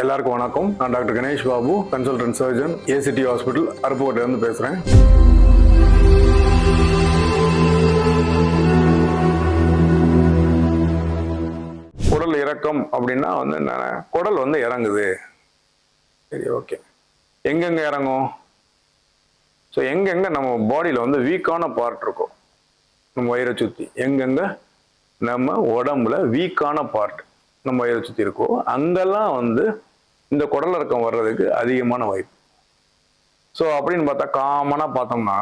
எல்லாருக்கும் வணக்கம். நான் doctor Ganesh Babu, consultant surgeon, ACD hospital, அருப்புக்கோட்டையிலிருந்து பேசுகிறேன். குடல் இறக்கம் அப்படின்னா வந்து என்ன, குடல் வந்து இறங்குது. சரி, ஓகே. எங்கெங்க இறங்கும்? ஸோ எங்கெங்க நம்ம பாடியில் வந்து வீக்கான பார்ட் இருக்கும், நம்ம வயிறை சுற்றி எங்கெங்க நம்ம உடம்புல வீக்கான பார்ட் நம்ம வயிறை சுற்றி இருக்கோ அங்கெல்லாம் வந்து இந்த குடல் இறக்கம் வர்றதுக்கு அதிகமான வாய்ப்பு. ஸோ அப்படின்னு பார்த்தா காமனாக பார்த்தோம்னா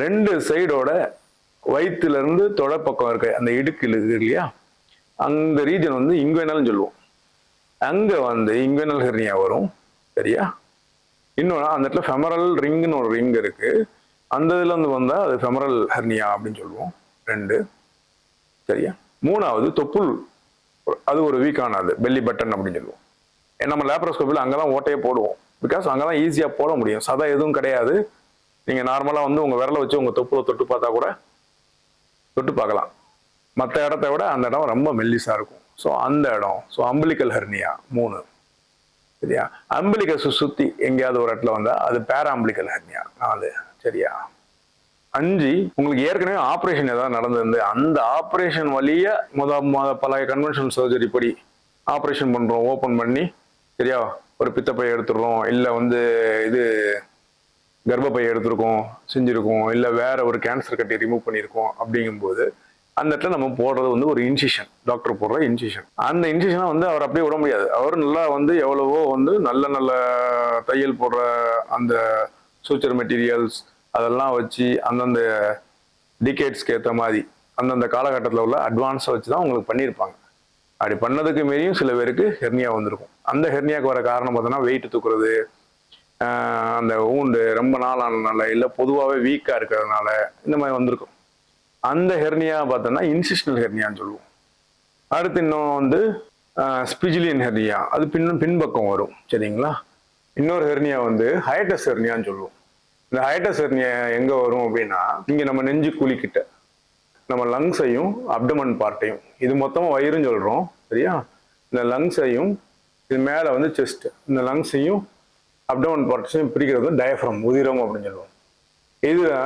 ரெண்டு சைடோட வயிற்றுலேருந்து தொடப்பக்கம் இருக்க அந்த இடுக்கு இருக்கு இல்லையா, அந்த ரீஜன் வந்து இங்குவேனல்னு சொல்லுவோம். அங்கே வந்து இங்குவேனல் ஹெர்னியா வரும். சரியா? இன்னொன்று அந்த இடத்துல ஃபெமரல் ரிங்னு ஒரு ரிங் இருக்கு, அந்த இதுல இருந்து வந்தால் அது ஃபெமரல் ஹெர்னியா அப்படின்னு சொல்லுவோம். ரெண்டு. சரியா? மூணாவது தொப்புள், அது ஒரு வீக்கானது, பெல்லி பட்டன் அப்படின்னு சொல்லுவோம். நம்ம லேப்ரோஸ்கோப்பில் அங்கே தான் ஓட்டையே போடுவோம். பிகாஸ் அங்கே தான் ஈஸியாக போட முடியும், சதை எதுவும் கிடையாது. நீங்கள் நார்மலாக வந்து உங்கள் விரலை வச்சு உங்கள் தொப்புளை தொட்டு பார்த்தா கூட தொட்டு பார்க்கலாம். மற்ற இடத்த விட அந்த இடம் ரொம்ப மெல்லிஸாக இருக்கும். ஸோ அந்த இடம், ஸோ அம்பிலிக்கல் ஹெர்னியா 3. சரியா? அம்பிலிக்கஸ் சுற்றி எங்கேயாவது ஒரு இடத்துல வந்தால் அது பேராம்பிலிக்கல் ஹெர்னியா 4. சரியா? 5, உங்களுக்கு ஏற்கனவே ஆப்ரேஷன் ஏதாவது நடந்திருந்து அந்த ஆப்ரேஷன் வழிய பல கன்வென்ஷனல் சர்ஜரி படி ஆப்ரேஷன் பண்ணுறோம், ஓப்பன் பண்ணி, சரியா, ஒரு பித்தப்பை எடுத்துடுறோம், இல்லை வந்து இது கர்ப்பப்பையை எடுத்துருக்கோம் செஞ்சுருக்கோம், இல்லை வேற ஒரு கேன்சர் கட்டி ரிமூவ் பண்ணியிருக்கோம். அப்படிங்கும்போது அந்த இடத்துல நம்ம போடுறது வந்து ஒரு இன்சிஷன், டாக்டர் போடுற இன்சிஷன். அந்த இன்சிஷனை வந்து அவர் அப்படியே விட முடியாது. அவர் நல்லா வந்து எவ்வளவோ வந்து நல்ல நல்ல தையல் போடுற அந்த சூச்சர் மெட்டீரியல்ஸ் அதெல்லாம் வச்சு அந்தந்த டிகேட்ஸ்க்கு ஏற்ற மாதிரி அந்தந்த காலகட்டத்தில் உள்ள அட்வான்ஸை வச்சு தான் உங்களுக்கு பண்ணியிருப்பாங்க. அப்படி பண்ணதுக்கு மீறியும் சில பேருக்கு ஹெர்னியா வந்திருக்கும். அந்த ஹெர்னியாவுக்கு வர காரணம் பார்த்தோன்னா வெயிட் தூக்குறது, அந்த ஊண்டு ரொம்ப நாள் ஆனதுனால, இல்லை பொதுவாகவே வீக்காக இருக்கிறதுனால இந்த மாதிரி வந்திருக்கும். அந்த ஹெர்னியா பார்த்தோன்னா இன்சிஷனல் ஹெர்னியான்னு சொல்லுவோம். அடுத்து இன்னும் வந்து ஸ்பிஜிலியன் ஹெர்னியா, அது பின்பக்கம் வரும். சரிங்களா? இன்னொரு ஹெர்னியா வந்து ஹயட்டஸ் ஹெர்னியான்னு சொல்லுவோம். இந்த ஹயட்டஸ் ஹெர்னியா எங்கே வரும் அப்படின்னா, இங்கே நம்ம நெஞ்சு குழிக்கிட்ட நம்ம லங்ஸையும் அப்டமன் பார்ட்டையும், இது மொத்தமாக வயிறுன்னு சொல்கிறோம். சரியா? இந்த லங்ஸையும் இது மேலே வந்து செஸ்ட், இந்த லங்ஸையும் அப்டமன் பார்ட்ஸையும் பிரிக்கிறது டயஃப்ரம், உதிரம் அப்படின்னு சொல்லுவோம். இதில்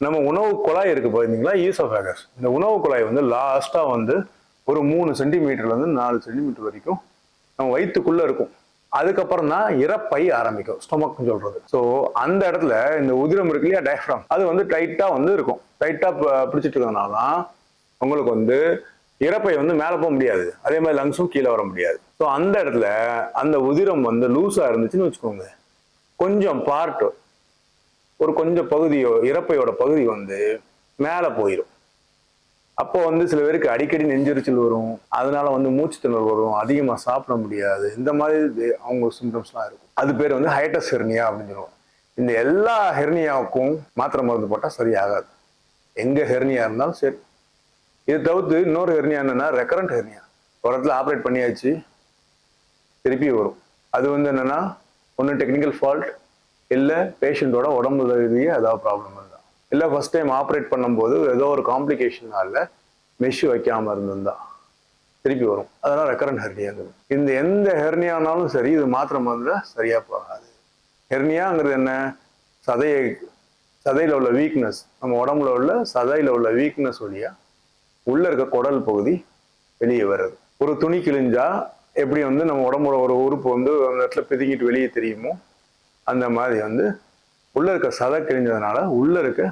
நம்ம உணவு குழாய் இருக்கு பார்த்தீங்களா, ஈசோஃபேகஸ். இந்த உணவு குழாய் வந்து லாஸ்ட்டாக வந்து ஒரு 3 சென்டிமீட்டர்லேருந்து 4 சென்டிமீட்டர் வரைக்கும் நம்ம வயிற்றுக்குள்ளே இருக்கும். அதுக்கப்புறம் தான் இறப்பை ஆரம்பிக்கும், ஸ்டொமக்னு சொல்றது. ஸோ அந்த இடத்துல இந்த உதிரம் இருக்கு இல்லையா, டயஃப்ரம், அது வந்து டைட்டாக வந்து இருக்கும். டைட்டாக பிடிச்சிட்டு இருக்கிறதுனால தான் உங்களுக்கு வந்து இறப்பை வந்து மேலே போக முடியாது, அதே மாதிரி லங்ஸும் கீழே வர முடியாது. ஸோ அந்த இடத்துல அந்த உதிரம் வந்து லூஸாக இருந்துச்சுன்னு வச்சுக்கோங்க, கொஞ்சம் பார்ட், ஒரு கொஞ்சம் பகுதியோ இறப்பையோட பகுதி வந்து மேலே போயிடும். அப்போ வந்து சில பேருக்கு அடிக்கடி நெஞ்செரிச்சல் வரும், அதனால வந்து மூச்சு திணறல் வரும், அதிகமாக சாப்பிட முடியாது, இந்த மாதிரி அவங்க சிம்டம்ஸ்லாம் இருக்கும். அது பேர் வந்து ஹயட்டஸ் ஹெர்னியா அப்படின்னு சொல்லுவோம். இந்த எல்லா ஹெர்னியாவுக்கும் மாத்திரை மருந்து போட்டால் சரியாகாது, எங்கே ஹெர்னியா இருந்தாலும் சரி. இது தவிர்த்து இன்னொரு ஹெர்னியா என்னன்னா ரெக்கரண்ட் ஹெர்னியா. ஒரு இடத்துல ஆப்ரேட் பண்ணியாச்சு, திருப்பி வரும். அது வந்து என்னன்னா ஒன்று டெக்னிக்கல் ஃபால்ட், இல்லை பேஷண்ட்டோட உடம்புல ஏதாவது ப்ராப்ளம் இருந்தா, இல்லை ஃபர்ஸ்ட் டைம் ஆப்ரேட் பண்ணும்போது ஏதோ ஒரு காம்ப்ளிகேஷனால மெஷ் வைக்காமல் இருந்திருந்தா திருப்பி வரும். அதெல்லாம் ரெக்கரண்ட் ஹெர்னியாங்கிறது. இந்த எந்த ஹெர்னியானாலும் சரி இது மாத்திரை மருந்துல சரியா போகாது. ஹெர்னியாங்கிறது என்ன, சதையில உள்ள வீக்னஸ், நம்ம உடம்புல உள்ள சதையில உள்ள வீக்னஸ் வழியா உள்ள இருக்க குடல் பகுதி வெளியே வர்றது. ஒரு துணி கிழிஞ்சா எப்படி வந்து நம்ம உடம்போட ஒரு உறுப்பு வந்து அந்த இடத்துல பிதுங்கிட்டு வெளியே தெரியுமோ, அந்த மாதிரி வந்து உள்ள இருக்க சதை கிழிஞ்சதுனால உள்ள இருக்க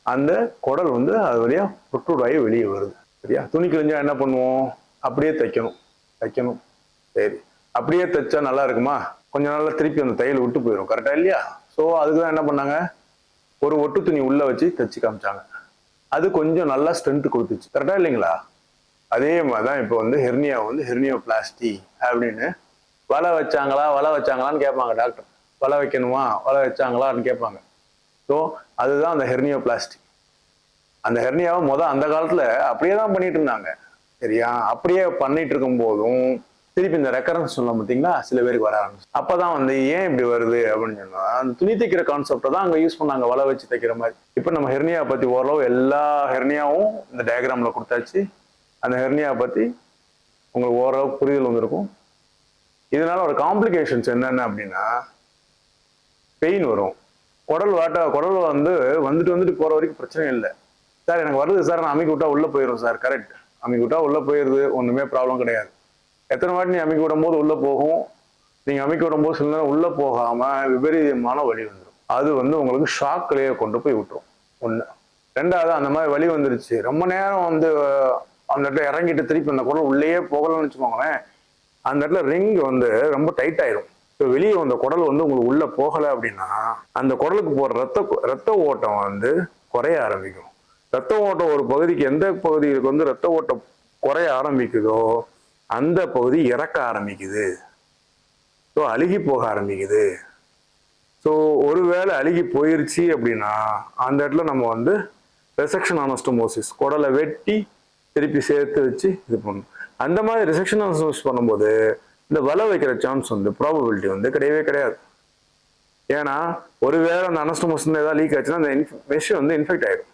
அந்த குடல் வந்து அது வழியா புற்றுடாயி வெளியே வருது. சரியா? துணி கிழிஞ்சா என்ன பண்ணுவோம், அப்படியே தைக்கணும். சரி, அப்படியே தைச்சா நல்லா இருக்குமா, கொஞ்ச நாள்ல திருப்பி அந்த தையல் விட்டு போயிடும். கரெக்டா இல்லையா? ஸோ அதுக்குதான் என்ன பண்ணாங்க, ஒரு ஒட்டு துணி உள்ள வச்சு தைச்சு காமிச்சாங்க. அது கொஞ்சம் நல்லா ஸ்ட்ரென்த் கொடுத்துச்சு. கரெக்டா இல்லைங்களா? அதே மாதிரிதான் இப்போ வந்து ஹெர்னியா வந்து ஹெர்னியோபிளாஸ்டி அப்படின்னு வலை வச்சாங்களான்னு கேட்பாங்க டாக்டர். வலை வைக்கணுமா, வலை வச்சாங்களான்னு கேட்பாங்க. ஸோ அதுதான் அந்த ஹெர்னியோபிளாஸ்டி. அந்த ஹெர்னியாவை அந்த காலத்துல அப்படியே தான் பண்ணிட்டு இருந்தாங்க. சரியா? அப்படியே பண்ணிட்டு இருக்கும் போதும் திருப்பி இந்த ரெக்கரன்ஸ் சொல்ல பார்த்தீங்களா, சில பேருக்கு வர ஆரம்பிச்சு. அப்பதான் வந்து ஏன் இப்படி வருது அப்படின்னு சொன்னா, அந்த துணி தைக்கிற கான்செப்டை தான் அங்க யூஸ் பண்ணாங்க, வலை வச்சு தைக்கிற மாதிரி. இப்ப நம்ம ஹெர்னியா பத்தி ஓரளவு எல்லா ஹெர்னியாவும் இந்த டயக்ராம்ல கொடுத்தாச்சு. அந்த ஹெர்னியா பத்தி உங்களுக்கு ஓரளவு புரிதல் வந்திருக்கும். இதனால ஒரு காம்ப்ளிகேஷன்ஸ் என்னென்ன அப்படின்னா பெயின் வரும். குடல் வந்து வந்துட்டு போற வரைக்கும் பிரச்சனை இல்லை. சார் எனக்கு வருது சார், நான் அமைக்கி விட்டா உள்ள போயிடும் சார். கரெக்ட், அமைக்கி விட்டா உள்ள போயிருது, ஒண்ணுமே ப்ராப்ளம் கிடையாது. எத்தனை வாட்டி நீ அமைக்கி விடும் போது உள்ள போகும். நீங்க அமைக்கி விடும் போது சில நேரம் உள்ள போகாம விபரீதமான வலி வந்துடும். அது வந்து உங்களுக்கு ஷாக்லேயே கொண்டு போய் விட்டுரும். ஒண்ணு. ரெண்டாவது, அந்த மாதிரி வலி வந்துருச்சு, ரொம்ப நேரம் வந்து அந்த இடத்துல இறங்கிட்டு திருப்பி அந்த குடல் உள்ளேயே போகலன்னு வச்சுக்கோங்களேன், அந்த இடத்துல ரிங் வந்து ரொம்ப டைட் ஆயிரும். இப்போ வெளியே வந்த குடல் வந்து உங்களுக்கு உள்ள போகலை அப்படின்னா அந்த குடலுக்கு போற ரத்த ஓட்டம் வந்து குறைய ஆரம்பிக்கும். ரத்த ஓட்டம் ஒரு பகுதிக்கு, எந்த பகுதிகளுக்கு வந்து ரத்த ஓட்டம் குறைய ஆரம்பிக்குதோ அந்த பகுதி இறக்க ஆரம்பிக்குது. ஸோ அழுகி போக ஆரம்பிக்குது. ஸோ ஒருவேளை அழுகி போயிருச்சு அப்படின்னா அந்த இடத்துல நம்ம வந்து ரெசெக்ஷன் அனஸ்டமோசிஸ், குடலை வெட்டி திருப்பி சேர்த்து வச்சு இது பண்ணணும். அந்த மாதிரி ரிசெக்ஷன் அனஸ்டமோசிஸ் பண்ணும்போது இந்த வலை வைக்கிற சான்ஸ் வந்து ப்ராபபிலிட்டி வந்து கிடையவே கிடையாது. ஏன்னா ஒருவேளை அந்த அனஸ்டமோசிஸ் ஏதாவது லீக் ஆச்சுன்னா அந்த மெஷ் வந்து இன்ஃபெக்ட் ஆயிடும்.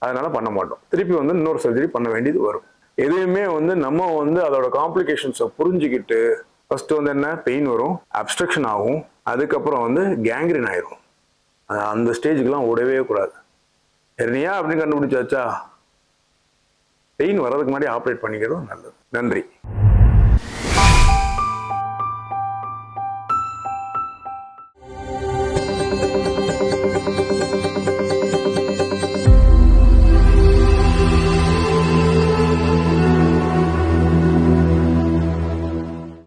அதனால பண்ண மாட்டோம். திருப்பி வந்து இன்னொரு சர்ஜரி பண்ண வேண்டியது வரும். எதுவுமே வந்து நம்ம வந்து அதோட காம்ப்ளிகேஷன்ஸை புரிஞ்சுக்கிட்டு ஃபர்ஸ்ட் வந்து என்ன, பெயின் வரும், அப்ஸ்ட்ரக்ஷன் ஆகும், அதுக்கப்புறம் வந்து கேங்க்ரின் ஆயிரும். அந்த ஸ்டேஜுக்கெல்லாம் ஓடவே கூடாது. ஹெர்னியா அப்படின்னு கண்டுபிடிச்சாச்சா, பெயின் வர்றதுக்கு முன்னாடி ஆப்ரேட் பண்ணிக்கிறது நல்லது. நன்றி.